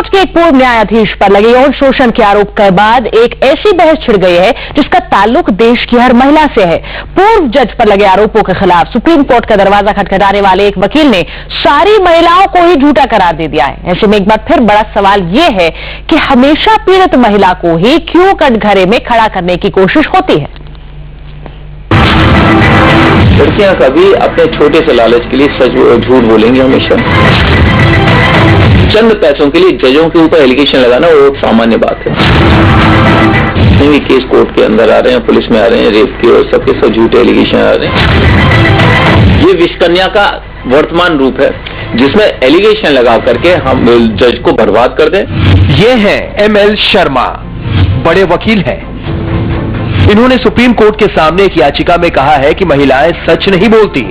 Court के एक पूर्व न्यायाधीश पर लगे यौन शोषण के आरोप के बाद एक ऐसी बहस छिड़ गई है जिसका ताल्लुक देश की हर महिला से है। पूर्व जज पर लगे आरोपों के खिलाफ सुप्रीम कोर्ट का दरवाजा खटखटाने वाले एक वकील ने सारी महिलाओं को ही झूठा करार दे दिया है। ऐसे में एक बार फिर बड़ा सवाल यह है कि हमेशा पीड़ित महिला को ही क्यों कटघरे में खड़ा करने की कोशिश होती है। लड़कियां कभी अपने छोटे से लालच के लिए सच झूठ बोलेंगी हमेशा। चंद पैसों के लिए जजों के ऊपर एलिगेशन लगाना वो एक सामान्य बात है। नहीं, केस कोर्ट के अंदर आ रहे हैं, पुलिस में आ रहे हैं, रेप के और सबके सब झूठे एलिगेशन आ रहे हैं। ये विषकन्या का वर्तमान रूप है जिसमें एलिगेशन लगा करके हम जज को बर्बाद कर दें। ये है ML शर्मा, बड़े वकील हैं। इन्होंने सुप्रीम कोर्ट के सामने एक याचिका में कहा है कि महिलाएं सच नहीं बोलती,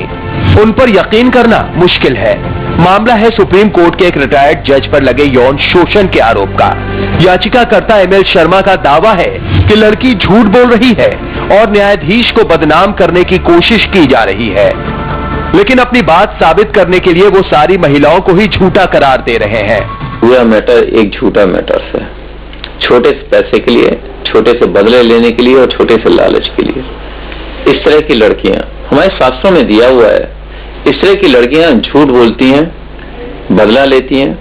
उन पर यकीन करना मुश्किल है। मामला है सुप्रीम कोर्ट के एक रिटायर्ड जज पर लगे यौन शोषण के आरोप का। याचिकाकर्ता ML शर्मा का दावा है कि लड़की झूठ बोल रही है और न्यायाधीश को बदनाम करने की कोशिश की जा रही है, लेकिन अपनी बात साबित करने के लिए वो सारी महिलाओं को ही झूठा करार दे रहे हैं। पूरा मैटर एक झूठा मैटर है, छोटे से पैसे के लिए, छोटे से बदले लेने के लिए और छोटे से लालच के लिए। इस तरह की लड़कियां हमारे शास्त्रों में दिया हुआ है। इस तरह की लड़कियां झूठ बोलती हैं, बदला लेती हैं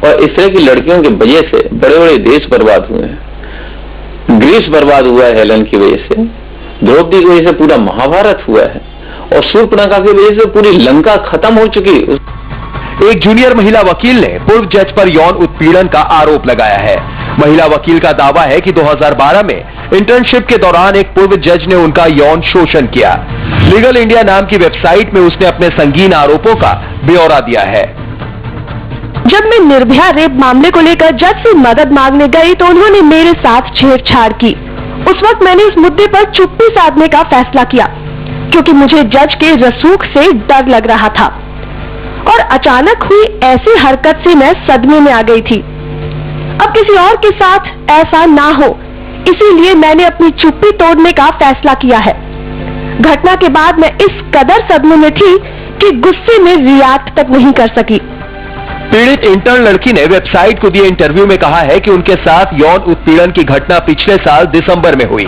और इस तरह की लड़कियों की वजह से बड़े बड़े देश बर्बाद हुए हैं। ग्रीस बर्बाद हुआ है हेलन की वजह से, द्रौपदी की वजह से पूरा महाभारत हुआ है और शूर्पणखा की वजह से पूरी लंका खत्म हो चुकी। एक जूनियर महिला वकील ने पूर्व जज पर यौन उत्पीड़न का आरोप लगाया है। महिला वकील का दावा है कि 2012 में इंटर्नशिप के दौरान एक पूर्व जज ने उनका यौन शोषण किया। लीगल इंडिया नाम की वेबसाइट में उसने अपने संगीन आरोपों का ब्यौरा दिया है। जब मैं निर्भया रेप मामले को लेकर जज से मदद मांगने गई तो उन्होंने मेरे साथ छेड़छाड़ की। उस वक्त मैंने इस मुद्दे पर चुप्पी साधने का फैसला किया क्योंकि मुझे जज के रसूख से डर लग रहा था और अचानक हुई ऐसी हरकत से मैं सदमे में आ गई थी। अब किसी और के साथ ऐसा ना हो, इसीलिए मैंने अपनी चुप्पी तोड़ने का फैसला किया है। घटना के बाद मैं इस कदर सदमे में थी कि गुस्से में रिएक्ट तक नहीं कर सकी। पीड़ित इंटर्न लड़की ने वेबसाइट को दिए इंटरव्यू में कहा है कि उनके साथ यौन उत्पीड़न की घटना पिछले साल दिसंबर में हुई।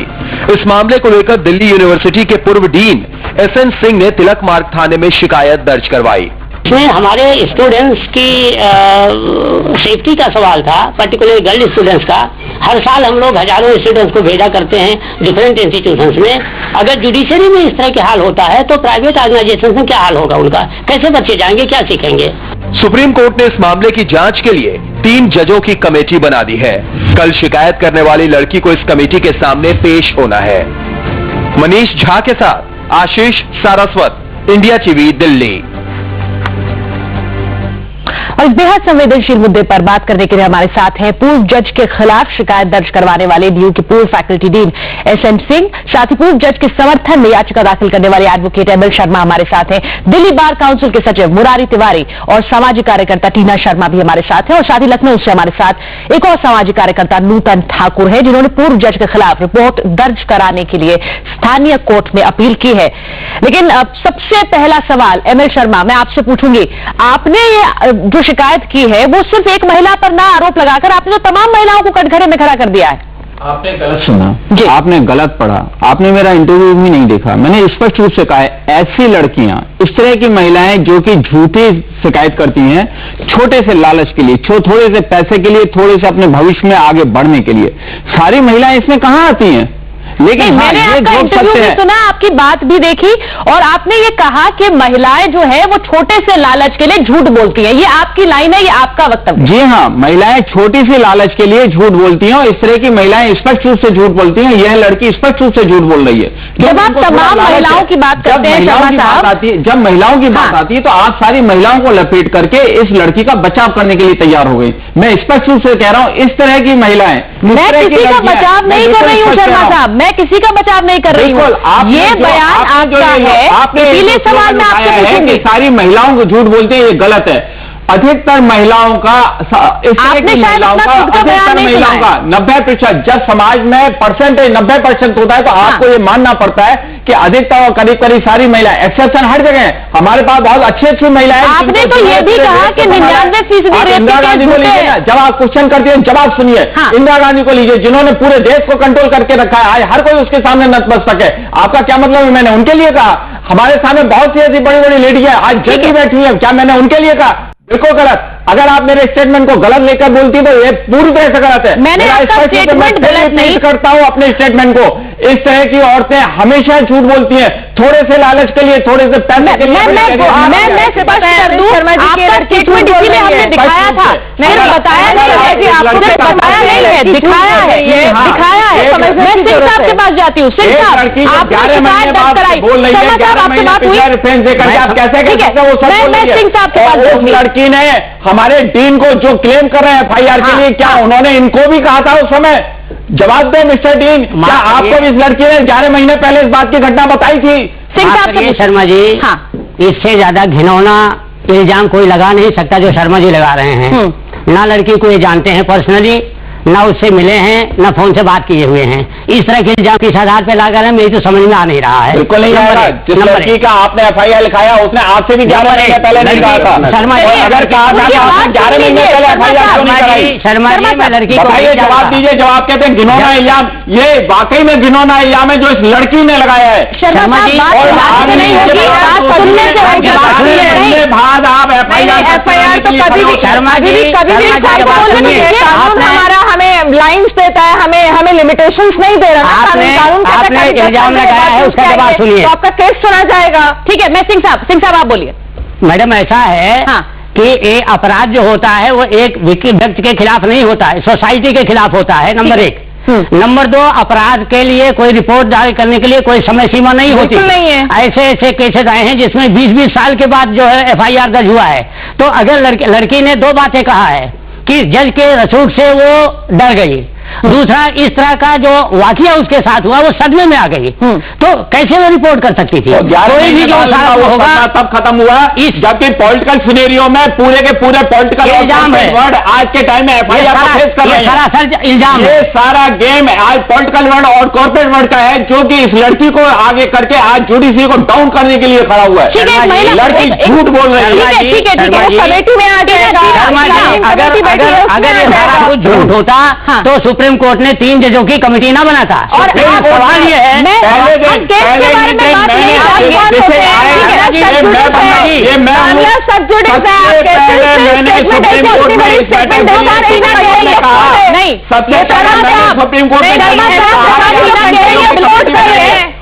इस मामले को लेकर दिल्ली यूनिवर्सिटी के पूर्व डीन SN सिंह ने तिलक मार्ग थाने में शिकायत दर्ज करवाई। इसमें हमारे स्टूडेंट्स की सेफ्टी का सवाल था, पर्टिकुलर गर्ल स्टूडेंट्स का। हर साल हम लोग हजारों स्टूडेंट्स को भेजा करते हैं डिफरेंट इंस्टीट्यूशंस में। अगर जुडिशरी में इस तरह के हाल होता है तो प्राइवेट ऑर्गेनाइजेशन में क्या हाल होगा उनका? कैसे बच्चे जाएंगे, क्या सीखेंगे? सुप्रीम कोर्ट ने इस मामले की जांच के लिए 3 जजों की कमेटी बना दी है। कल शिकायत करने वाली लड़की को इस कमेटी के सामने पेश होना है। मनीष झा के साथ आशीष सारस्वत, इंडिया टीवी, दिल्ली। और इस बेहद संवेदनशील मुद्दे पर बात करने के लिए हमारे साथ हैं पूर्व जज के खिलाफ शिकायत दर्ज करवाने वाले DU के पूर्व फैकल्टी डीन SN सिंह, साथ ही पूर्व जज के समर्थन में याचिका दाखिल करने वाले एडवोकेट ML शर्मा हमारे साथ हैं। दिल्ली बार काउंसिल के सचिव मुरारी तिवारी और सामाजिक कार्यकर्ता टीना शर्मा भी हमारे साथ हैं। और साथ ही लखनऊ से हमारे साथ एक और सामाजिक कार्यकर्ता नूतन ठाकुर है जिन्होंने पूर्व जज के खिलाफ रिपोर्ट दर्ज कराने के लिए स्थानीय कोर्ट में अपील की है। लेकिन सबसे पहला सवाल ML शर्मा मैं आपसे पूछूंगी, आपने ये जो शिकायत की है वो सिर्फ एक महिला पर ना आरोप लगाकर आपने तो तमाम महिलाओं को कटघरे में खड़ा कर दिया है। आपने गलत सुना, आपने गलत पढ़ा, आपने मेरा इंटरव्यू भी नहीं देखा। मैंने स्पष्ट रूप से कहा है, ऐसी लड़कियां, इस तरह की महिलाएं जो कि झूठी शिकायत करती हैं छोटे से लालच के लिए, थोड़े से पैसे के लिए, थोड़े से अपने भविष्य में आगे बढ़ने के लिए, सारी महिलाएं इसमें कहां आती हैं? लेकिन मैंने आपका इंटरव्यू भी सुना, आपकी बात भी देखी और आपने ये कहा कि महिलाएं जो है वो छोटे से लालच के लिए झूठ बोलती हैं। ये आपकी लाइन है, ये आपका वक्तव्य? जी हाँ, महिलाएं छोटी सी लालच के लिए झूठ बोलती हैं और इस तरह की महिलाएं स्पष्ट रूप से झूठ बोलती हैं। यह लड़की स्पष्ट रूप से झूठ बोल रही है। जब आप तमाम महिलाओं की बात करते हैं, जब महिलाओं की बात आती है तो आप सारी महिलाओं को लपेट करके इस लड़की का बचाव करने के लिए तैयार हो गई। मैं स्पष्ट रूप से कह रहा हूं, इस तरह की महिलाएं, मैं किसी का बचाव नहीं कर रही हूं शर्मा साहब, मैं किसी का बचाव नहीं कर रही हूं। ये बयान आपका है, इसीलिए सवाल मैं आपसे पूछूंगी। सारी महिलाओं को झूठ बोलते हैं, ये गलत है। अधिकतर महिलाओं का, इस तरह की महिलाओं का, अधिकतर महिलाओं का 90%, जब समाज में परसेंटेज 90% होता है तो आपको ये मानना पड़ता है कि अधिकतर और करीब करीब सारी महिलाएं, एक्सेप्शन हर जगह है, हमारे पास बहुत अच्छी अच्छी महिलाएं। आपने तो ये भी कहा कि 99% इंदिरा गांधी को लीजिए ना, जब आप क्वेश्चन करते हैं जवाब सुनिए। इंदिरा गांधी को लीजिए जिन्होंने पूरे देश को कंट्रोल करके रखा है, आज हर कोई उसके सामने नतमस्तक है। आपका क्या मतलब है? मैंने उनके लिए कहा। हमारे सामने बहुत सी ऐसी बड़ी बड़ी लेडीज है आज जल्दी बैठी है, क्या मैंने उनके लिए कहा? बिल्कुल गलत। अगर आप मेरे स्टेटमेंट को गलत लेकर बोलती तो ये पूरी तरह से गलत है। मैंने स्टेटमेंट गलत नहीं करता हूं अपने स्टेटमेंट को। इस तरह की औरतें हमेशा झूठ बोलती हैं, थोड़े से लालच के लिए, थोड़े से पैसे के लिए। मैं स्पष्ट कर दूं, आपका स्टेटमेंट इसीलिए हमने दिखाया था, मैंने बताया नहीं है कि आपको बताया नहीं है, दिखाया है, दिखाया है। मैं सिंह साहब के पास जाती हूँ। सिंह साहब, आपने शिकायत दर्ज कराई, समझ साहब आपसे बात हुई, आप कैसे ठीक है, मैं सिंह साहब के पास जाऊंगी। लड़की ने हमारे डीन को जो क्लेम कर रहे हैं FIR के लिए, क्या उन्होंने इनको भी कहा था उस समय? जवाब दो मिस्टर डीन, क्या आपको भी इस लड़की ने 11 महीने पहले इस बात की घटना बताई थी? सिंह साहब से शर्मा जी, इससे ज्यादा घिनौना इल्जाम कोई लगा नहीं सकता जो शर्मा जी लगा रहे हैं। ना लड़की को ये जानते हैं पर्सनली, ना उससे मिले हैं, ना फोन से बात किए हुए हैं। इस तरह के इल्जाम किस आधार पर लगा रहे हैं मेरी तो समझ में आ नहीं रहा है। बिल्कुल नहीं आ रहा। जिस लड़की का आपने FIR लिखाया उसने आपसे भी 11 महीने पहले नहीं कहा था। शर्मा जी, अगर कहा था 11 महीने पहले FIR क्यों नहीं कराई? शर्मा जी, मैं लड़की को जवाब दीजिए। जवाब कहते हैं घिनौना इल्जाम, ये वाकई में घिनौना इल्जाम है जो इस लड़की ने लगाया है। शर्मा जी, बाद आप FIR तो कभी भी हमारा हमें लाइन्स देता है, हमें लिमिटेशंस नहीं दे रहा। आपने इल्जाम लगाया है, उसका जवाब सुनिए तो आपका केस सुना जाएगा। ठीक है, मैं सिंह साहब आप बोलिए। मैडम ऐसा है कि ये अपराध जो होता है वो एक व्यक्ति के खिलाफ नहीं होता है, सोसाइटी के खिलाफ होता है, नंबर 1। नंबर 2, अपराध के लिए कोई रिपोर्ट दायर करने के लिए कोई समय सीमा नहीं होती। नहीं है। ऐसे केसेस आए हैं जिसमें 20-20 साल के बाद जो है FIR दर्ज हुआ है। तो अगर लड़की ने 2 बातें कहा है कि जज के रसूख से वो डर गई, दूसरा इस तरह का जो वाकया उसके साथ हुआ वो सदमे में आ गई, तो कैसे वो रिपोर्ट कर सकती थी? कोई भी जो सारा होगा तब खत्म हुआ, जबकि पॉलिटिकल सिनेरियो में पूरे के पूरे पॉलिटिकल इल्जाम है। वर्ड आज के टाइम में FIR फेस कर रहे हैं। सरासर इल्जाम ये सारा गेम आज पॉलिटिकल वर्ड और कॉर्पोरेट वर्ड का है, जो कि इस लड़की को आगे करके आज जुडिशरी को डाउन करने के लिए खड़ा हुआ है। लड़की झूठ बोल रही है। ठीक है, कमेटी में आ जाएगा। अगर ये सारा कुछ झूठ होता तो सुप्रीम कोर्ट ने 3 जजों की कमेटी ना बनाता। और सवाल ये है, सुप्रीम कोर्ट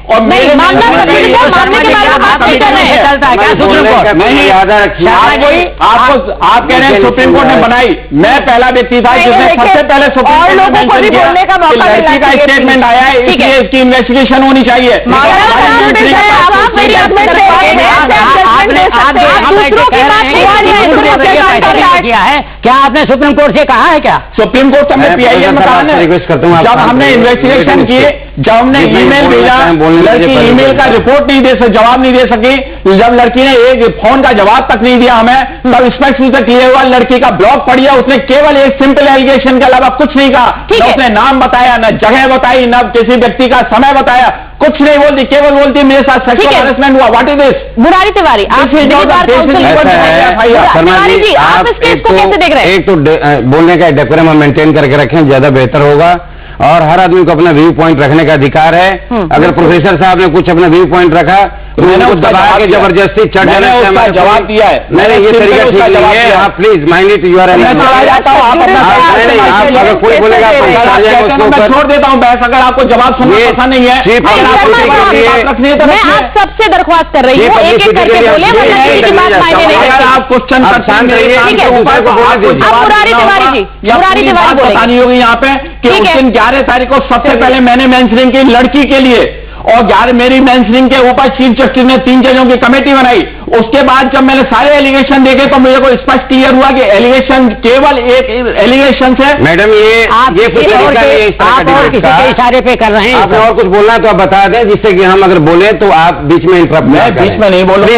और मेरे मामला मानने के बारे में बात नहीं कर रहे हैं। चलता है क्या सुप्रीम कोर्ट? नहीं, याद रखिए। आप कह रहे हैं सुप्रीम कोर्ट ने बनाई, मैं पहला व्यक्ति था जिसने सबसे पहले सुप्रीम कोर्ट में मेंशन किया कि लड़की का स्टेटमेंट आया है, इसलिए इसकी इन्वेस्टिगेशन होनी चाहिए। क्या आपने सुप्रीम कोर्ट से कहा है? क्या सुप्रीम कोर्ट से हमने PIL में कहा है। रिक्वेस्ट करता हूँ, जब हमने इन्वेस्टिगेशन किए, जब हमने ईमेल भेजा, लड़की ईमेल का रिपोर्ट नहीं दे सकी, जवाब नहीं दे सकी, जब लड़की ने एक फोन का जवाब तक नहीं दिया हमें, तब स्पष्ट रूप से क्लियर हुआ लड़की का ब्लॉक पड़ गया। उसने केवल एक सिंपल एलिगेशन के अलावा कुछ नहीं कहा, न उसने नाम बताया, न जगह बताई, न किसी व्यक्ति का समय बताया, कुछ नहीं बोलती, केवल बोलती मेरे साथ सेक्सुअल हैरेसमेंट हुआ। What is this? Murari Tiwari, आप इस केस को कैसे देख रहे हैं? एक तो बोलने का डेकोरम मेंटेन करके रखें, ज्यादा बेहतर होगा। और हर आदमी को अपना व्यू पॉइंट रखने का अधिकार है। अगर प्रोफेसर साहब ने कुछ अपना व्यू पॉइंट रखा तो मैंने उसको दबा के जबरदस्ती चढ़ जाने से जवाब दिया है। मैंने ये तरीका ठीक नहीं है। आप please mind it, you are अगर कोई बोलेगा मैं छोड़ देता हूँ बहस, अगर आपको जवाब सुनना पसंद नहीं है। मैं आप सबसे दरख्वास्त कर रही हूँ, एक एक करके बोले, अगर आप क्वेश्चन शांत रहिए। मुरारी तिवारी जी, मुरारी तिवारी बतानी होगी यहाँ पे कि उस दिन 11 तारीख को सबसे पहले मैंने मेंशनिंग की लड़की के लिए, और 11 मेरी मेंशनिंग के ऊपर चीफ जस्टिस ने 3 जजों की कमेटी बनाई, उसके बाद जब मैंने सारे एलिगेशन देखे तो मुझे को स्पष्ट क्लियर हुआ कि एलिगेशन केवल एक एलिगेशन है। मैडम ये कुछ इशारे पे कर रहे हैं। आपने और कुछ बोलना तो आप बता दें, जिससे कि हम अगर बोले तो आप बीच में इंटरप्ट मैं बीच में नहीं बोल रहा।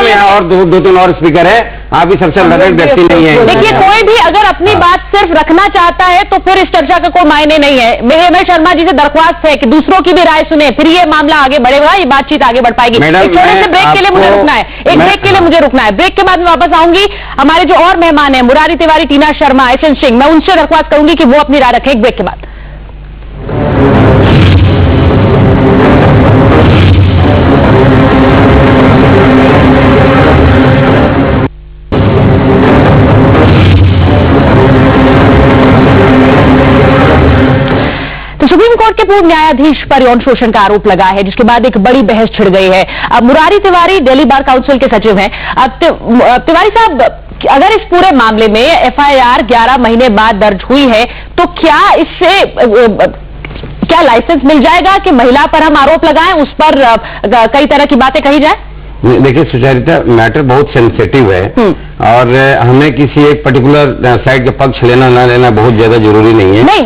यहाँ और दो तीन और स्पीकर है, आप भी सबसे लड़क व्यक्ति नहीं है। देखिए, कोई भी अगर अपनी बात सिर्फ रखना चाहता है तो फिर इस चर्चा का कोई मायने नहीं है। एमएल शर्मा जी से दरख्वास्त है कि दूसरों की भी राय सुने, फिर ये मामला आगे बढ़ेगा, ये बातचीत आगे बढ़ पाएगी। एक छोटे से ब्रेक के लिए मुझे रुकना है, ब्रेक के लिए मुझे रुकना है। ब्रेक के बाद मैं वापस आऊंगी। हमारे जो और मेहमान है, मुरारी तिवारी, टीना शर्मा, एसएन सिंह, मैं उनसे दरख्वास्त करूंगी कि वो अपनी राय रखें एक ब्रेक के बाद। सुप्रीम कोर्ट के पूर्व न्यायाधीश पर यौन शोषण का आरोप लगा है, जिसके बाद एक बड़ी बहस छिड़ गई है। अब मुरारी तिवारी दिल्ली बार काउंसिल के सचिव हैं। अब तिवारी साहब, अगर इस पूरे मामले में एफआईआर 11 महीने बाद दर्ज हुई है तो क्या इससे क्या लाइसेंस मिल जाएगा कि महिला पर हम आरोप लगाएं, उस पर कई तरह की बातें कही जाए? देखिए सुचरिता, मैटर बहुत सेंसिटिव है और हमें किसी एक पर्टिकुलर साइड के पक्ष लेना ना लेना बहुत ज्यादा जरूरी नहीं है। नहीं,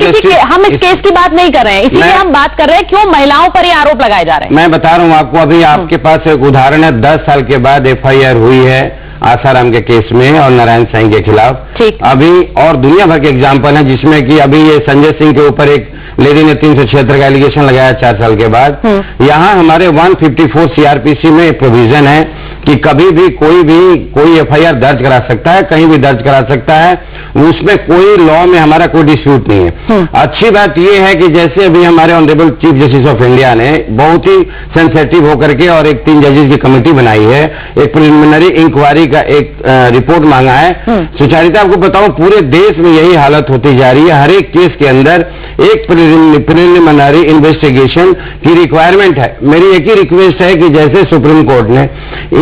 इसीलिए हम इस केस की बात नहीं कर रहे हैं, इसीलिए हम बात कर रहे हैं क्यों महिलाओं पर ये आरोप लगाए जा रहे हैं। मैं बता रहा हूँ आपको, अभी आपके पास एक उदाहरण है, 10 साल के बाद एफआईआर हुई है आसाराम के केस में और नारायण साईं के खिलाफ। अभी और दुनिया भर के एग्जाम्पल हैं, जिसमें कि अभी ये संजय सिंह के ऊपर एक लेडी ने 376 का एलिगेशन लगाया 4 साल के बाद। यहाँ हमारे 154 सीआरपीसी में प्रोविजन है कि कभी भी कोई एफआईआर दर्ज करा सकता है, कहीं भी दर्ज करा सकता है, उसमें कोई लॉ में हमारा कोई डिस्प्यूट नहीं है। अच्छी बात यह है कि जैसे अभी हमारे honourable chief justice of India ने बहुत ही सेंसिटिव होकर के और एक 3 जजेस की कमेटी बनाई है, एक प्रिलिमिनरी इंक्वायरी का एक रिपोर्ट मांगा है। सुचारिता, आपको बताऊं पूरे देश में यही हालत होती जा रही है। हर एक केस के अंदर एक प्रिलिमिनरी इन्वेस्टिगेशन की रिक्वायरमेंट है। मेरी एक ही रिक्वेस्ट है कि जैसे सुप्रीम कोर्ट ने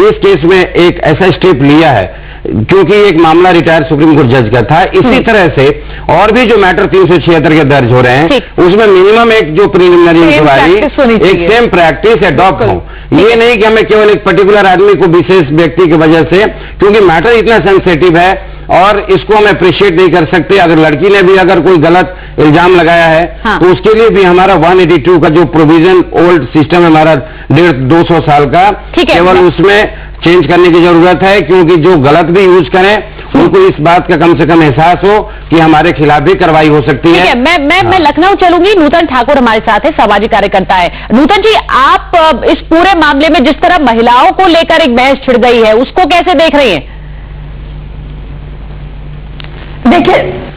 इस केस में एक ऐसा स्टेप लिया है, क्योंकि एक मामला रिटायर्ड सुप्रीम कोर्ट जज का था, इसी तरह से और भी जो मैटर 376 के दर्ज हो रहे हैं उसमें मिनिमम एक जो प्रिलिमिनरी इंक्वायरी एक सेम प्रैक्टिस एडॉप्ट हो। ये नहीं कि हमें केवल एक पर्टिकुलर आदमी को विशेष व्यक्ति की वजह से, क्योंकि मैटर इतना सेंसिटिव है और इसको हम अप्रिशिएट नहीं कर सकते। अगर लड़की ने भी अगर कोई गलत इल्जाम लगाया है तो उसके लिए भी हमारा 182 का जो प्रोविजन ओल्ड सिस्टम है हमारा 150-200 साल का, केवल उसमें चेंज करने की जरूरत है, क्योंकि जो गलत भी यूज करें उनको इस बात का कम से कम एहसास हो कि हमारे खिलाफ भी कार्रवाई हो सकती है। मैं लखनऊ चलूंगी। नूतन ठाकुर हमारे साथ है, सामाजिक कार्यकर्ता है। नूतन जी, आप इस पूरे मामले में जिस तरह महिलाओं को लेकर एक बहस छिड़ गई है, उसको कैसे देख रही हैं? देखिए,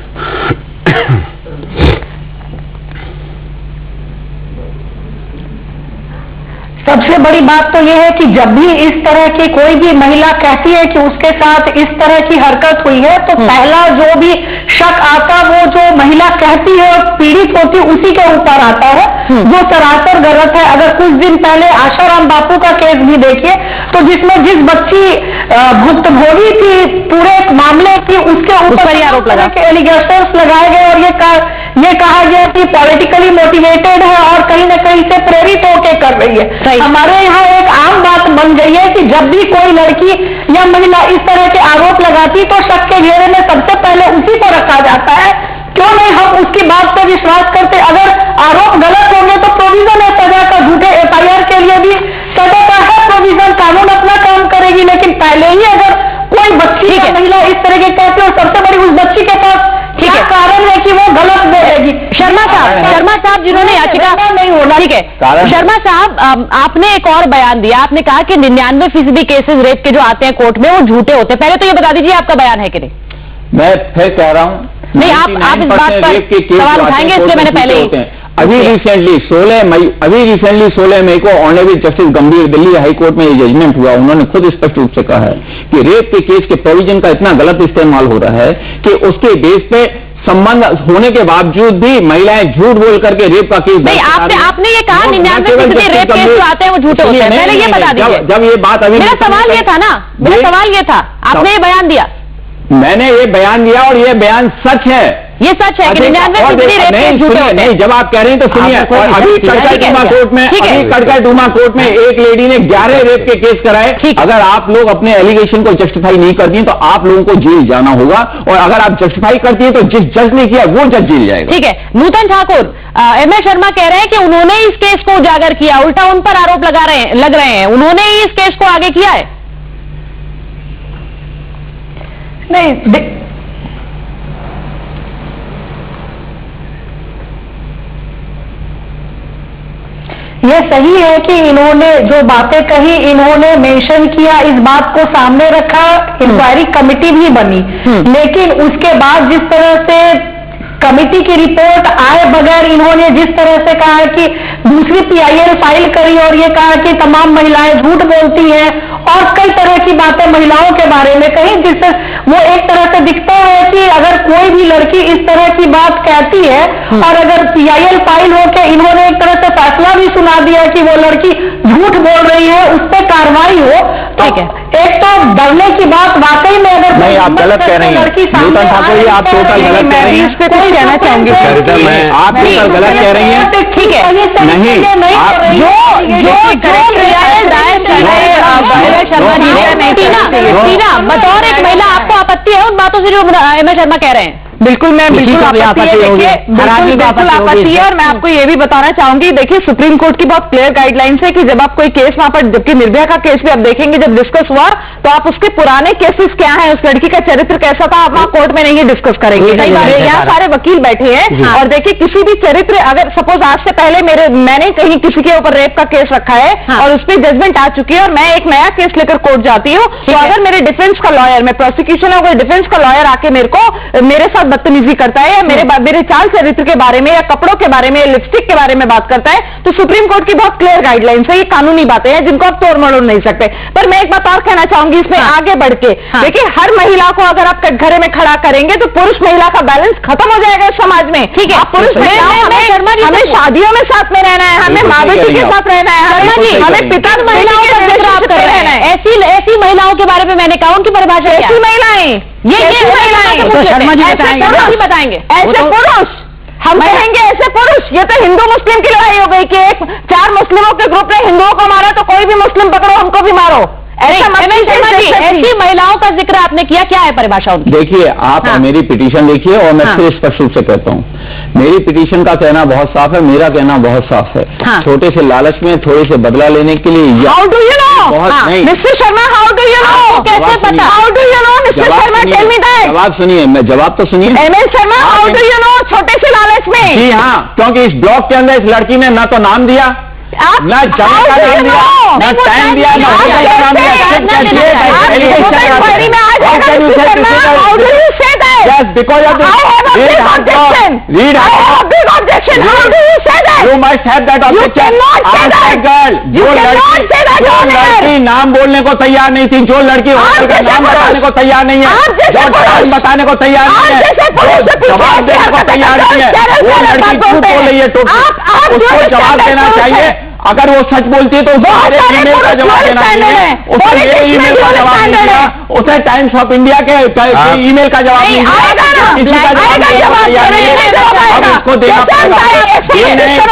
सबसे बड़ी बात तो यह है कि जब भी इस तरह की कोई भी महिला कहती है कि उसके साथ इस तरह की हरकत हुई है, तो पहला जो भी शक आता वो जो महिला कहती है और पीड़ित होती है उसी के ऊपर आता है, जो सरासर गलत है। अगर कुछ दिन पहले आशाराम बापू का केस भी देखिए तो जिसमें जिस बच्ची भुक्तभोगी थी पूरे मामले की, उसके ऊपर आरोप लगा के एलिगेशंस लगाए गए और ये कहा गया कि पॉलिटिकली मोटिवेटेड है और कहीं ना कहीं से प्रेरित होकर कर रही है। हमारे यहाँ एक आम बात बन गई है कि जब भी कोई लड़की या महिला इस तरह के आरोप लगाती तो शक के घेरे में सबसे पहले उसी को रखा जाता है। क्यों नहीं हम उसकी बात पर विश्वास करते? अगर आरोप गलत होंगे तो प्रोविजन है सजा का, झूठे एफआईआर के लिए भी सजा का है प्रोविजन, कानून अपना काम करेगी। लेकिन पहले ही अगर कोई बच्ची या महिला इस तरह के कहती है, सबसे बड़ी उस बच्ची के पास क्या कारण है कि वो गलत बोलेगी? शर्मा साहब जिन्होंने याचिका नहीं होना, ठीक है। शर्मा साहब, आपने एक और बयान दिया, आपने कहा कि 99% केसेस रेप के जो आते हैं कोर्ट में वो झूठे होते हैं। पहले तो ये बता दीजिए आपका बयान है कि नहीं? मैं फिर कह रहा हूँ, नहीं, आप इस बात पर सवाल उठाएंगे, इसलिए मैंने पहले ही अभी रिसेंटली 16 मई को ऑनरेबल जस्टिस गंभीर दिल्ली हाई कोर्ट में ये जजमेंट हुआ। उन्होंने खुद स्पष्ट रूप से कहा है कि रेप के केस के प्रोविजन का इतना गलत इस्तेमाल हो रहा है कि उसके बेस पे संबंध होने के बावजूद भी महिलाएं झूठ बोल करके रेप का केस नहीं, आपने ये कहा 99% रेप केस जो आते हैं वो झूठे होते हैं। पहले ये बता दीजिए। जब ये बात अभी मेरा सवाल ये था ना, मेरा सवाल ये था, आपने ये बयान दिया, मैंने ये बयान दिया और ये बयान सच है। ये सच है कि 99% रेप केस झूठे होते हैं। नहीं, जब आप कह रहे हैं तो सुनिए। अभी कड़कड़डूमा कोर्ट में एक लेडी ने 11 रेप के केस कराए। अगर आप लोग अपने एलिगेशन को जस्टिफाई नहीं करती तो आप लोगों को जेल जाना होगा, और अगर आप जस्टिफाई करती है तो जिस जज ने किया वो जज जेल जाएगा। ठीक है। नूतन ठाकुर, एमएस शर्मा कह रहे हैं कि उन्होंने इस केस को उजागर किया, उल्टा उन पर आरोप लग रहे हैं, उन्होंने ही इस केस को आगे किया है। नहीं, ये सही है कि इन्होंने जो बातें कही, इन्होंने मेंशन किया, इस बात को सामने रखा, इंक्वायरी कमेटी भी बनी, लेकिन उसके बाद जिस तरह से कमेटी की रिपोर्ट आए बगैर इन्होंने जिस तरह से कहा कि दूसरी पीआईएल फाइल करी और ये कहा कि तमाम महिलाएं झूठ बोलती हैं और कई तरह की बातें महिलाओं के बारे में कही, जिससे वो एक तरह से दिखता है कि अगर कोई भी लड़की इस तरह की बात कहती है और अगर पीआईएल फाइल हो के इन्होंने एक तरह से फैसला भी सुना दिया कि वो लड़की झूठ बोल रही है, उस पर कार्रवाई हो, तो एक तो डरने की बात वाकई में अगर नहीं, आप गलत कह रही हैं नूतन ठाकुर जी, आप टोटल गलत कह रही हैं। कहना चाहूंगी आप टोटल गलत कह रही हैं। ठीक है, नहीं, आप टीना, बतौर एक महिला आपको आपत्ति है उन बातों से जो एमएस शर्मा कह रहे हैं? बिल्कुल, मैं बिल्कुल आपत्ति है और मैं आपको ये भी बताना चाहूंगी, देखिए सुप्रीम कोर्ट की बहुत क्लियर गाइडलाइंस है कि जब आप कोई केस वहां पर, जबकि निर्भया का केस भी आप देखेंगे जब डिस्कस हुआ तो आप उसके पुराने केसेस क्या है, उस लड़की का चरित्र कैसा था, आप वहां कोर्ट में नहीं डिस्कस करेंगे। यहाँ सारे वकील बैठे हैं और देखिए किसी भी चरित्र, अगर सपोज आज से पहले मैंने कहीं किसी के ऊपर रेप का केस रखा है और उस पर जजमेंट आ चुकी है और मैं एक नया केस लेकर कोर्ट जाती हूँ, तो अगर मेरे डिफेंस का लॉयर, मैं प्रोसिक्यूशन और डिफेंस का लॉयर आके मेरे साथ बदतमीजी करता है या मेरे चाल चरित्र के बारे में या कपड़ों के बारे में, लिपस्टिक के बारे में बात करता है, तो सुप्रीम कोर्ट की बहुत क्लियर गाइडलाइंस है, ये कानूनी बातें हैं जिनको आप तोड़ मरोड़ नहीं सकते। पर मैं एक बात और कहना चाहूंगी इसमें आगे बढ़ के, देखिए हर महिला को अगर आप कटघरे में खड़ा करेंगे तो पुरुष महिला का बैलेंस खत्म हो जाएगा समाज में। ठीक है, पुरुष हमें शादियों में साथ में रहना है, हमें माँ बेटी के साथ रहना है, हमें पिता महिलाओं का रहना है। ऐसी महिलाओं के बारे में मैंने कहा, उनकी परिभाषा ऐसी महिलाएं, ये शर्मा जी बताएंगे। ऐसे पुरुष हम कहेंगे, ऐसे पुरुष, ये तो हिंदू मुस्लिम की लड़ाई हो गई कि 4 मुस्लिमों के ग्रुप ने हिंदुओं को मारा तो कोई भी मुस्लिम पकड़ो हमको भी मारो। ऐसी महिलाओं का जिक्र आपने किया, क्या है परिभाषा उनकी? देखिए आप मेरी पिटीशन देखिए और मैं फिर स्पष्ट रूप से कहता हूँ, मेरी पिटीशन का कहना बहुत साफ है, मेरा कहना बहुत साफ है। छोटे से लालच में थोड़े से बदला लेने के लिए how do you know mister Sharma, how do you know, कैसे पता, how do you know mister Sharma, tell me that. जवाब सुनिए, मैं जवाब तो सुनिए। ML Sharma, how do you know, छोटे से लालच में? जी हाँ, क्योंकि इस ब्लॉग के अंदर इस लड़की ने ना तो नाम दिया, ना जगह का नाम दिया, ना टाइम दिया, ना होटल का नाम दिया। Just because of the read objection. How do you say that? You must have that objection. You cannot say that. Girl, जो लड़की नाम बोलने को तैयार नहीं थी, जो लड़की होटल का नाम बताने को तैयार नहीं है, जो टाइम बताने को तैयार नहीं है, जो जवाब देने को तैयार नहीं है, वो लड़की झूठ बोल रही है, तो उसको जवाब देना चाहिए। अगर वो सच बोलती है तो मेरे ईमेल का जवाब देना चाहिए, उसे मेरे ईमेल का जवाब नहीं दिया, उसे टाइम्स ऑफ इंडिया के ईमेल का जवाब नहीं दिया, किसी का जवाब नहीं दिया। अब उसको देना पड़ेगा,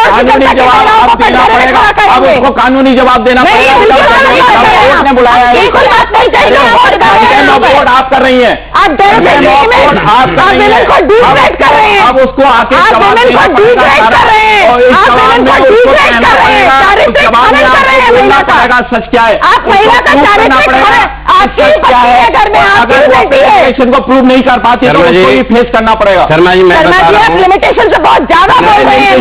कानूनी जवाब अब देना पड़ेगा, अब उसको कानूनी जवाब देना पड़ेगा। कोर्ट ने बुलाया है, वोट आप कर रही है, आप कर रही है, अब उसको आके जवाब देना पड़ेगा, सच क्या है, आप महिला का चारित्र आपकी क्या है घर में, अगर वो लिमिटेशन को प्रूव नहीं कर पाती तो उसको ही फेस करना पड़ेगा। शर्मा जी, मैं बता रहा हूं, लिमिटेशन से बहुत ज्यादा बोल रहे हैं,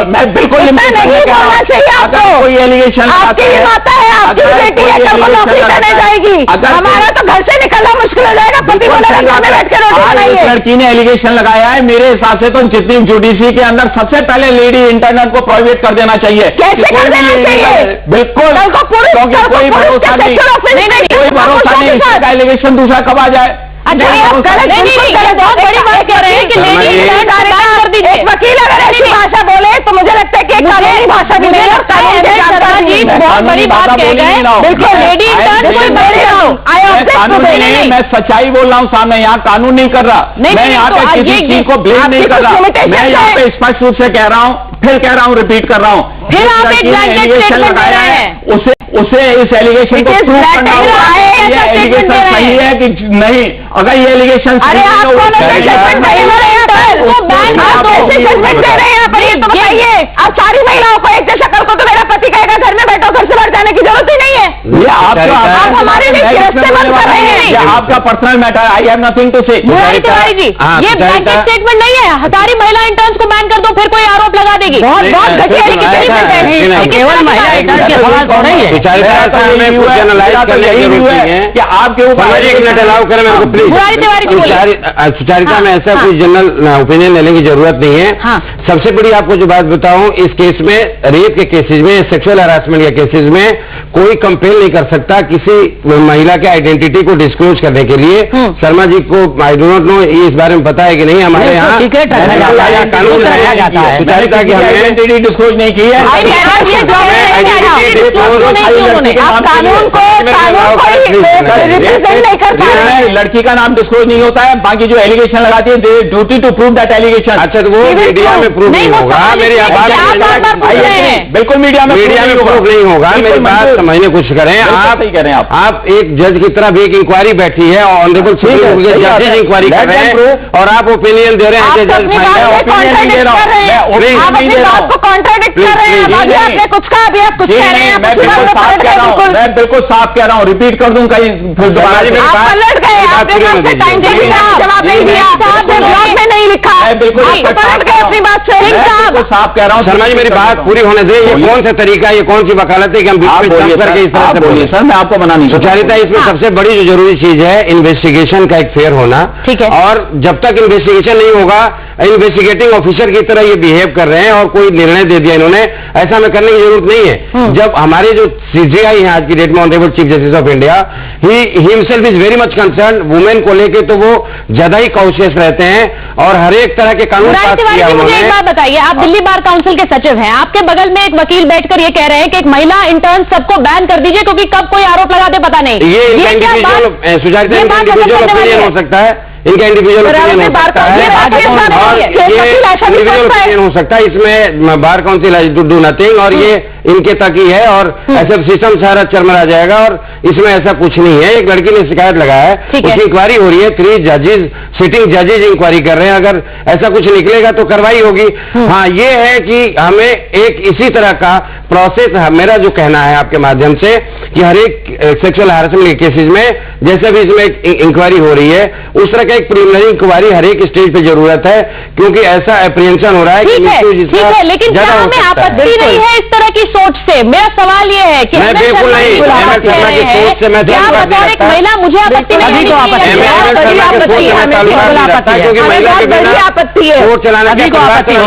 मैं बिल्कुल नहीं बोलना चाहिए आपको। कोई एलिगेशन आपकी माता है, आपकी बेटी है, कल को नौकरी करने जाएगी, हमारा तो घर से निकलना मुश्किल हो जाएगा, पति बोलेगा बैठ के रोटी बनाइए। लड़की ने एलिगेशन लगाया है, मेरे हिसाब से तो जितनी जुडिशरी के अंदर सबसे पहले लेडी इंटरनेट को प्रोहिबिट कर देना चाहिए। कैसे कर देना चाहिए? बिल्कुल, क्योंकि कोई भरोसा नहीं, कोई भरोसा नहीं, इसका एलिगेशन दूसरा कब आ जाए। बहुत बड़ी बात कह रहे हैं कि एक वकील अगर ऐसी भाषा बोले तो मुझे लगता है कि एक कानूनी भाषा भी नहीं, बड़ी बात कह गए, बिल्कुल लेडी इंटर्न कोई बोल रहा हूँ, कानून नहीं, मैं सच्चाई बोल रहा हूँ सामने, यहाँ कानून नहीं कर रहा, मैं यहाँ पे किसी चीज को ब्लेम नहीं कर रहा, मैं यहाँ पे स्पष्ट रूप से कह रहा हूँ, फिर कह रहा हूँ, रिपीट कर रहा हूँ, फिर आप एक एलिगेशन लगाया है उसे इस एलिगेशन को प्रूव करना होगा, ये एलिगेशन सही है कि नहीं। अगर ये एलिगेशन अरे आप कौन जजमेंट दे रहे हैं पर ये तो बताइए, आप सारी महिलाओं को एक जैसा कर दो तो मेरा पति कहेगा घर में बैठो, घर से बाहर जाने की जरूरत ही नहीं है। ये आप हमारे लिए इस्तेमाल कर रहे हैं, ये आपका personal matter, I have nothing to say. Murari Tiwari ji, ये ब्लैंकेट स्टेटमेंट नहीं है, सारी महिला इंटर्न्स को बैन कर दो फिर कोई आरोप लगा देगी। बहुत घटिया केवल महिला इंटर्न के सवाल तो नहीं है, कि आपके ऊपर एक मिनट अलाउ करें मेरे को प्लीज। सुचारिता में ऐसा कोई जनरल ओपिनियन लेने की जरूरत नहीं है। सबसे बड़ी आपको जो बात बताऊं, इस केस में, रेप के केसेस में, सेक्सुअल हरासमेंट के केसेस में कोई कंपेल नहीं कर सकता किसी महिला के आइडेंटिटी को डिस्क्लोज करने के लिए। शर्मा जी को आई डो नॉट नो इस बारे में पता है कि नहीं, हमारे यहाँ कानून लगाया जाता है सुचारिता की हमें आइडेंटिटी डिस्क्लोज नहीं की है। लड़की का नाम डिस्क्लोज नहीं होता है, बाकी जो एलिगेशन लगाती है duty to prove that allegation. अच्छा, तो वो मीडिया में प्रूव नहीं होगा, मेरी बिल्कुल मीडिया में प्रूव नहीं होगा, मेरी बात समझने कुछ करें। आप एक जज की तरफ एक इंक्वायरी बैठी है, ऑनरेबल जजेस इंक्वायरी कर रहे हैं और आप ओपिनियन दे रहे हैं। ओपिनियन नहीं दे रहा हूँ, मैं बिल्कुल साफ कह रहा हूँ, रिपीट कर दूं कहीं दोबारा नहीं लिखा, बिल्कुल अपनी बात से साफ कह रहा हूँ। शर्मा जी मेरी बात पूरी होने दे, ये कौन सा तरीका, ये कौन सी वकालत है कि हम बीच में करके इस तरह से बोलिए? सर मैं आपको मना नहीं। सुचारिता, इसमें सबसे बड़ी जो जरूरी चीज है इन्वेस्टिगेशन का एक फेयर होना। ठीक है, और जब तक इन्वेस्टिगेशन नहीं होगा, इन्वेस्टिगेटिंग ऑफिसर की तरह ये बिहेव कर रहे हैं और कोई निर्णय दे दिया इन्होंने, ऐसा हमें करने की जरूरत नहीं है। जब हमारे जो सीजीआई है आज की डेट में, honourable chief justice of India, he himself is very much concern women को लेके, तो वो ज्यादा ही कॉशियस रहते हैं और हर एक तरह के कानून पास किया उन्होंने। मुझे एक बात बताइए, आप दिल्ली बार काउंसिल के सचिव हैं, आपके बगल में एक वकील बैठकर ये कह रहे हैं कि एक महिला इंटर्न सबको बैन कर दीजिए क्योंकि कब कोई आरोप लगा दे पता नहीं। ये इंडिविजुअल सुचारिता इंडिविजुअल ओपिनियन हो सकता है, इनका इंडिविजुअल ओपिनियन हो सकता है, इंडिविजुअल ओपिनियन हो सकता है। इसमें बार काउंसिल डू नथिंग और ये इनके तक ही है और ऐसे सिस्टम सारा चरमरा जाएगा और इसमें ऐसा कुछ नहीं है। एक लड़की ने शिकायत लगाया है, उसकी इंक्वायरी हो रही है, 3 जजेस सिटिंग जजेस इंक्वायरी कर रहे हैं, अगर ऐसा कुछ निकलेगा तो कार्रवाई होगी। हाँ, ये है कि हमें एक इसी तरह का प्रोसेस, मेरा जो कहना है आपके माध्यम से, कि हर एक सेक्सुअल हैरेसमेंट के केसेस में जैसे भी इसमें इंक्वायरी हो रही है, उस तरह का एक प्रिलिमिनरी इंक्वायरी हर एक स्टेज पे जरूरत है, क्योंकि ऐसा एप्रीहेंशन हो रहा है कि लेकिन क्या हमें आपत्ति नहीं है इस तरह की सोच से? मेरा सवाल ये है कि मैं बिल्कुल नहीं, की सोच से मैं एक महिला, मुझे आपत्ति नहीं है, आपत्ति है, कोर्ट चलाने का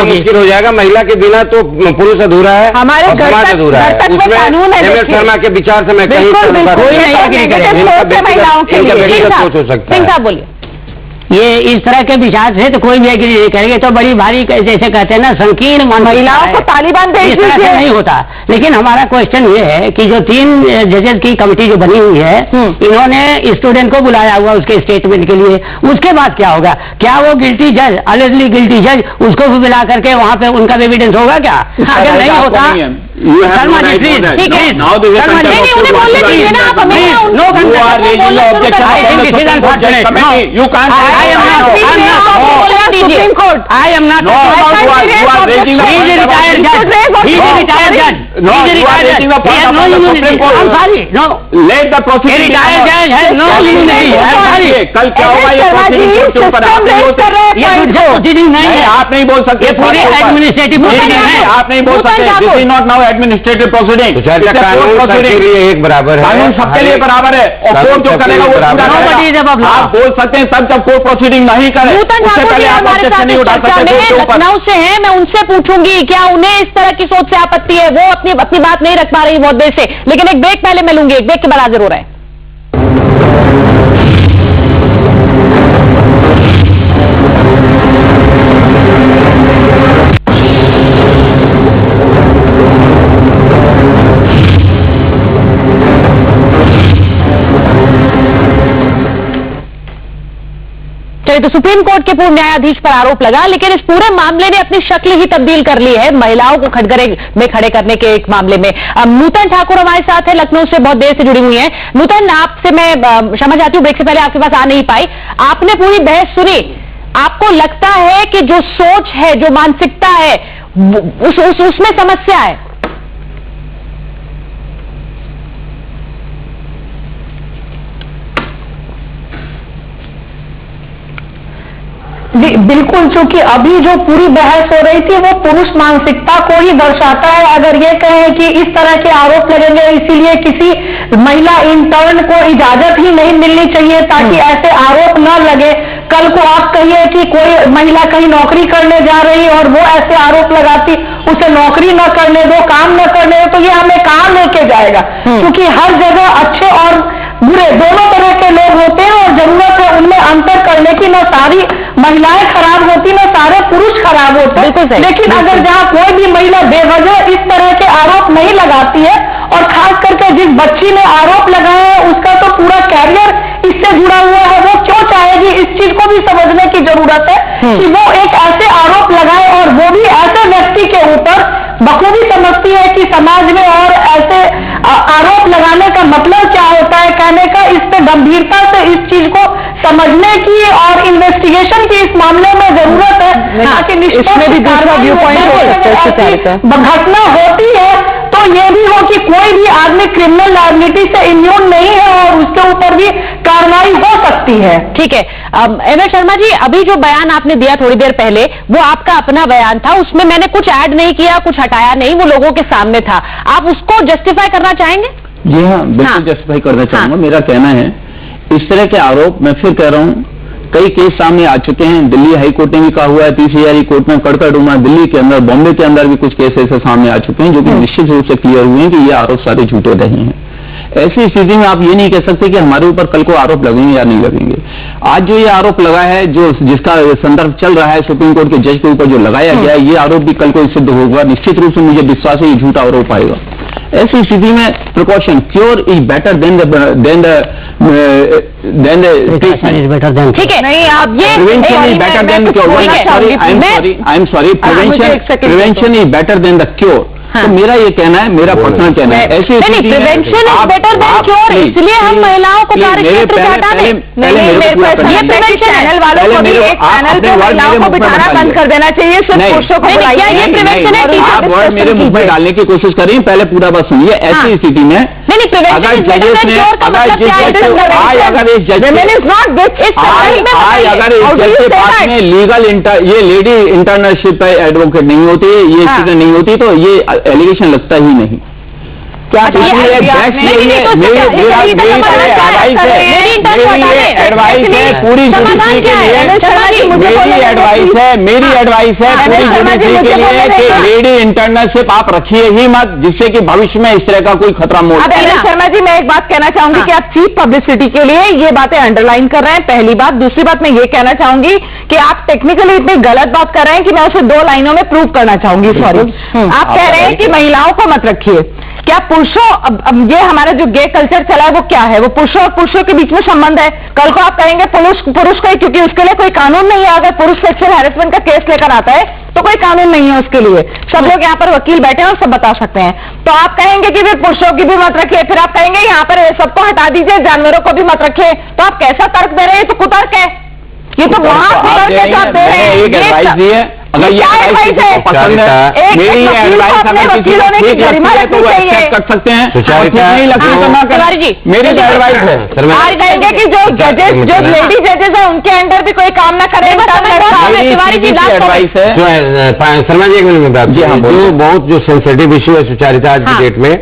मुश्किल हो जाएगा। महिला के बिना तो पुरुष अधूरा है, हमारे समाज अधूरा है। उसमें एमएल शर्मा के विचार से मैं कहीं सोच हो सकता है। बोलिए, ये इस तरह के विचार से तो कोई भी एग्री नहीं करेंगे, तो बड़ी भारी, जैसे कहते हैं ना, संकीर्ण महिलाओं को तालिबान इस तरह से नहीं होता। लेकिन हमारा क्वेश्चन ये है कि जो 3 जजेस की कमेटी जो बनी हुई है, इन्होंने स्टूडेंट को बुलाया हुआ उसके स्टेटमेंट के लिए, उसके बाद क्या होगा? क्या वो गिल्टी जज, अलेजली गिल्टी जज, उसको भी बुला करके वहां पे उनका एविडेंस होगा क्या? अगर नहीं होता, शर्मा जी प्लीज, ठीक है, Supreme Court. I am not. No, you are raising the He is a retired judge. He is a retired judge. No, you are raising the point of the Supreme Court. I'm sorry. No. Let the proceeding. Retired judge has no immunity. I'm sorry. कल क्या होगा ये proceeding के ऊपर आप नहीं बोल सकते। ये proceeding नहीं है। आप नहीं बोल सकते। ये पूरी administrative proceeding है। आप नहीं बोल सकते। This is not now administrative proceeding. कानून सबके लिए एक बराबर है। कानून सबके लिए बराबर है और कोर्ट जो करेगा वो पूरा करेगा। आप बोल सकते हैं तब जब कोर्ट प्रोसीडिंग नहीं करे उससे पहले आप ऑब्जेक्शन नहीं उठा सकते। लखनऊ से हैं, मैं उनसे पूछूंगी क्या उन्हें इस तरह की सोच से आपत्ति है। वो अपनी बात नहीं रख पा रही बहुत देर से, लेकिन एक ब्रेक पहले मैं लूंगी, एक ब्रेक के बाद हाजिर हो रहा है। तो सुप्रीम कोर्ट के पूर्व न्यायाधीश पर आरोप लगा, लेकिन इस पूरे मामले ने अपनी शक्ल ही तब्दील कर ली है महिलाओं को कटघरे में खड़े करने के एक मामले में। नूतन ठाकुर हमारे साथ है, लखनऊ से बहुत देर से जुड़ी हुई है। नूतन, आपसे मैं क्षमा चाहती हूँ, ब्रेक से पहले आपके पास आ नहीं पाई। आपने पूरी बहस सुनी, आपको लगता है कि जो सोच है, जो मानसिकता है, उसमें समस्या है? बिल्कुल, चूंकि अभी जो पूरी बहस हो रही थी वो पुरुष मानसिकता को ही दर्शाता है। अगर ये कहें कि इस तरह के आरोप लगेंगे इसीलिए किसी महिला इंटर्न को इजाजत ही नहीं मिलनी चाहिए ताकि ऐसे आरोप न लगे। कल को आप कहिए कि कोई महिला कहीं नौकरी करने जा रही और वो ऐसे आरोप लगाती, उसे नौकरी न करने दो, काम न करने दो, तो ये हमें कहाँ लेके जाएगा? क्योंकि हर जगह अच्छे और बुरे दोनों तरह के लोग होते हैं और जरूरत है उनमें अंतर करने की। न सारी महिलाएं खराब होती, न सारे पुरुष खराब होते। लेकिन अगर जहाँ कोई भी महिला बेवजह इस तरह के आरोप नहीं लगाती है, और खास करके जिस बच्ची ने आरोप लगाया है उसका तो पूरा कैरियर इससे जुड़ा हुआ है, वो क्यों चाहेगी? इस चीज को भी समझने की जरूरत है कि वो एक ऐसे आरोप लगाए और वो भी ऐसे व्यक्ति के ऊपर बखूबी समझती है कि समाज में और ऐसे आरोप लगाने का मतलब क्या होता है कहने का। इस पे गंभीरता से इस चीज को समझने की और इन्वेस्टिगेशन की इस मामले में जरूरत है ताकि निष्पक्ष घटना होती है तो ये भी हो कि कोई भी आदमी क्रिमिनल लायबिलिटी से इम्यून नहीं है और उसके ऊपर भी कार्रवाई हो सकती है। ठीक है, एमएल शर्मा जी, अभी जो बयान आपने दिया थोड़ी देर पहले वो आपका अपना बयान था, उसमें मैंने कुछ ऐड नहीं किया, कुछ हटाया नहीं, वो लोगों के सामने था। आप उसको जस्टिफाई करना चाहेंगे? जी हाँ, बिल्कुल जस्टिफाई करना चाहूंगा। मेरा कहना है इस तरह के आरोप, मैं फिर कह रहा हूँ, कई केस सामने आ चुके हैं। दिल्ली हाई कोर्ट ने भी कहा हुआ है, तीसरी कोर्ट में कड़कड़डूमा, दिल्ली के अंदर, बॉम्बे के अंदर भी कुछ केस ऐसे सामने आ चुके हैं जो कि निश्चित रूप से क्लियर हुए हैं कि ये आरोप सारे झूठे रहे हैं। ऐसी स्थिति में आप ये नहीं कह सकते कि हमारे ऊपर कल को आरोप लगेंगे या नहीं लगेंगे। आज जो ये आरोप लगा है, जो जिसका संदर्भ चल रहा है सुप्रीम कोर्ट के जज के ऊपर जो लगाया गया है, ये आरोप भी कल को सिद्ध होगा। निश्चित रूप से मुझे विश्वास है ये झूठा आरोप आएगा। ऐसी स्थिति में precaution, cure is better than treatment. ठीक है, नहीं आप ये prevention is better than cure. I am sorry, prevention is better than the cure. तो मेरा ये कहना है, मेरा पर्सनल कहना है, ऐसी prevention is better than cure, इसलिए हम महिलाओं को कार्यक्षेत्र से हटा दें। ये प्रिवेंशन चैनल वालों को भी एक चैनल पे महिलाओं को बिठाना बंद कर देना चाहिए, सिर्फ पुरुषों को बुलाइए। ये प्रिवेंशन है, आप वर्ड मेरे मुंह में डालने की कोशिश कर रही हैं, पहले पूरा बात सुनिए। ऐसी स्थिति में अगर जजेस ने, अगर इस जज के पास में लीगल ये लेडी इंटर्नशिप एडवोकेट नहीं होती, ये चीजें नहीं होती, तो ये एलिगेशन लगता ही नहीं। क्या मेरी एडवाइस है पूरी जुडिशरी के लिए, मेरी एडवाइस है पूरी जुडिशरी के लिए कि लेडी इंटर्नशिप आप रखिए ही मत, जिससे कि भविष्य में इस तरह का कोई खतरा मोड़। शर्मा जी, मैं एक बात कहना चाहूंगी कि आप चीप पब्लिसिटी के लिए ये बातें अंडरलाइन कर रहे हैं, पहली बात। दूसरी बात, मैं ये कहना चाहूंगी कि आप टेक्निकली इतनी गलत बात कर रहे हैं कि मैं उसे 2 लाइनों में प्रूव करना चाहूंगी। सॉरी, आप कह रहे हैं कि महिलाओं को मत रखिए। क्या पुरुषों, अब ये हमारा जो गे कल्चर चला है वो क्या है? वो पुरुषों और पुरुषों के बीच में संबंध है। कल को आप कहेंगे पुरुष को, क्योंकि उसके लिए कोई कानून नहीं है। अगर पुरुष सेक्सुअल हैरेसमेंट का केस लेकर आता है तो कोई कानून नहीं है उसके लिए। सब लोग यहाँ पर वकील बैठे हैं और सब बता सकते हैं। तो आप कहेंगे कि फिर पुरुषों की भी मत रखिए, फिर आप कहेंगे यहाँ पर सबको हटा दीजिए, जानवरों को भी मत रखिए। तो आप कैसा तर्क दे रहे हैं? ये तो कुतर्क है, ये तो महाकुतर्क है जो आप दे रहे हैं। अगर ये पसंद है, मेरी एडवाइस अगर किसी को ठीक लगती है तो वो एक्सेप्ट कर सकते हैं, नहीं लगती तो ना करें। मेरी एडवाइस है। आज कहेंगे कि जो जजेस, जो लेडी जजेस है उनके अंडर भी कोई काम ना करे। एडवाइस है शर्मा जी, एक मिनट में बात। जो बहुत जो सेंसिटिव इश्यू है सुचारिता आज की डेट में,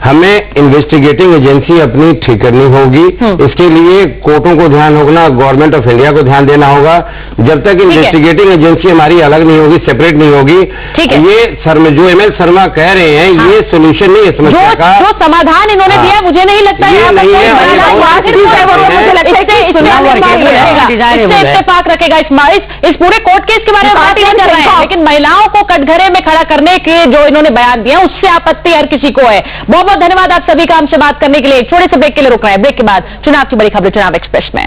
हमें इन्वेस्टिगेटिंग एजेंसी अपनी ठीक करनी होगी। इसके लिए कोर्टों को ध्यान होगा, गवर्नमेंट ऑफ इंडिया को ध्यान देना होगा। जब तक इन्वेस्टिगेटिंग एजेंसी हमारी अलग नहीं होगी, सेपरेट नहीं होगी, ये जो एमएल शर्मा कह रहे हैं ये सोल्यूशन नहीं है समस्या का। जो समाधान इन्होंने दिया मुझे नहीं लगता इत्तेफाक रखेगा इस पूरे कोर्ट केस के बारे में बात नहीं कर रहे हैं, लेकिन महिलाओं को कटघरे में खड़ा करने के जो इन्होंने बयान दिया उससे आपत्ति हर किसी को है। बहुत बहुत धन्यवाद आप सभी का हमसे बात करने के लिए। छोटे से ब्रेक के लिए रुक रहे हैं, ब्रेक के बाद चुनाव की बड़ी खबर चुनाव एक्सप्रेस में।